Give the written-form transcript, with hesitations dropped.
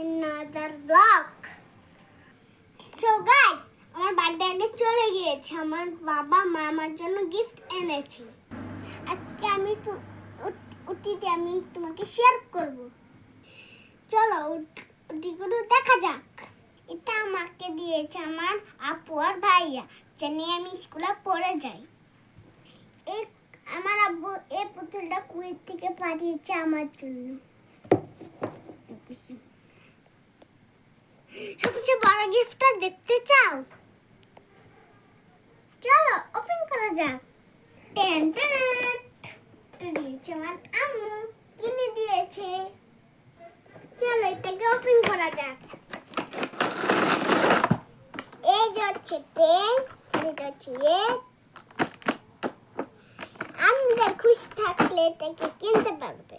another vlog. So guys, আমার birthday আগে চলে গিয়েছে। আমার বাবা মা আমার জন্য গিফট এনেছে। আজকে আমি আমি তোমাকে শেয়ার করব। চলো ওটিগুলো দেখা যাক। এটা আমাকে দিয়েছে আমার আপু আর ভাইয়া, জানি আমি স্কুলে পড়ে যাই। আমার আব্বু এই পুতুলটা কুয়েত থেকে পাঠিয়েছে আমার জন্য। সবচেয়ে বড় গিফটটা দেখতে চাও? চলো ওপেন করা যাক। টেন টেন দিয়েছে আমার আম্মু, কিনে দিয়েছে। চলো এটাকে ওপেন করা যাক। এই যে হচ্ছে পেন, এটা হচ্ছে আমাদের খুশি থাকলে এটাকে কিনতে পারবে।